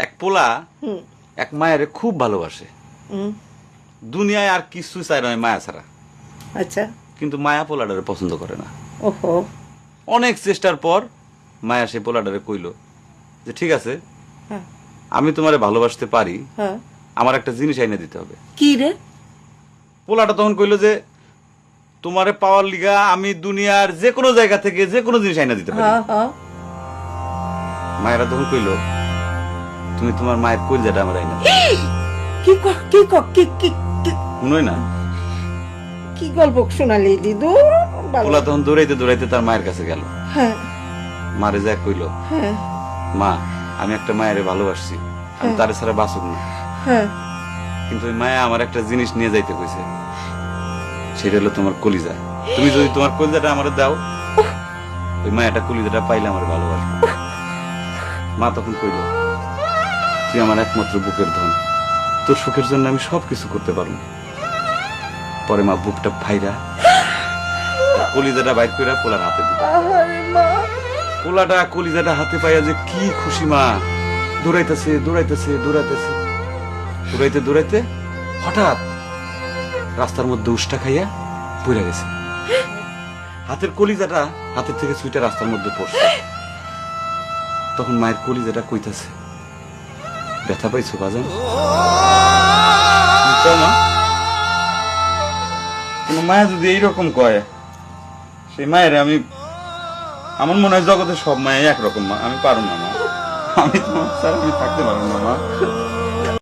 এক পোলা এক মায়ের খুব ভালোবাসে, দুনিয়ায় আর কিছু চাই নয় মায়া ছাড়া। আচ্ছা। কিন্তু মায়া পোলাডারে পছন্দ করে না। ওহো। অনেক চেষ্টার পর মায়া সেই পোলাডারে কইল যে ঠিক আছে, হ্যাঁ। আমি তোমারে ভালোবাসতে পারি, হ্যাঁ। আমার একটা জিনিস আইনে দিতে হবে। কি রে? পোলাটা তখন কইল যে তোমারে পাওয়ার লিগা আমি দুনিয়ার যে কোনো জায়গা থেকে যে কোনো জিনিস আইনা দিতে পারি। হ্যাঁ হ্যাঁ। মায়েরা তখন কইল তুমি তোমার মায়ের কলজাটা আমার আইনা দাও। কি শুনোই না, কি গল্প শোনালি দিদু? পোলা তখন দৌড়াইতে দৌড়াইতে তার মায়ের কাছে গেল। হ্যাঁ মারে যা কইল, হ্যাঁ মা আমি একটা মায়ের ভালোবাসছি, আমি তার ছাড়া বাঁচুক না, হ্যাঁ। কিন্তু ওই মায়া আমার একটা জিনিস নিয়ে যাইতে কইছে, সেটা হলো তোমার কলিজা। তুমি যদি তোমার কলিজাটা আমার দাও, ওই মায়াটা কলিজাটা পাইলে আমার ভালোবাসবে। মা তখন কইল তুই আমার একমাত্র বুকের ধন, তোর সুখের জন্য আমি সবকিছু করতে পারবো। পরে মা বুকটা ফাইরা কলিজাটা বাইর কইরা পোলার হাতে দিল। আহারে মা। পোলাটা কলিজাটা হাতে পাইয়া যে কি খুশি, মা দৌড়াইতেছে দৌড়াইতেছে দৌড়াইতেছে, দৌড়াইতে দৌড়াইতে হঠাৎ রাস্তার মধ্যে উষ্টা খাইয়া পড়ে গেছে। হাতের কলিজাটা হাতের থেকে ছুঁইটা রাস্তার মধ্যে পড়ছে। তখন মায়ের কলিজাটা কইতাছে, ব্যথা পাইছো বাজান? মা, কোন মায়া যদি এইরকম কয়, সেই মায়ের আমি, আমার মনে হয় জগতের সব মায়া একরকম। মা আমি পারো না, মা আমি তোমার ছাড়া আমি থাকতে পারবো না মা।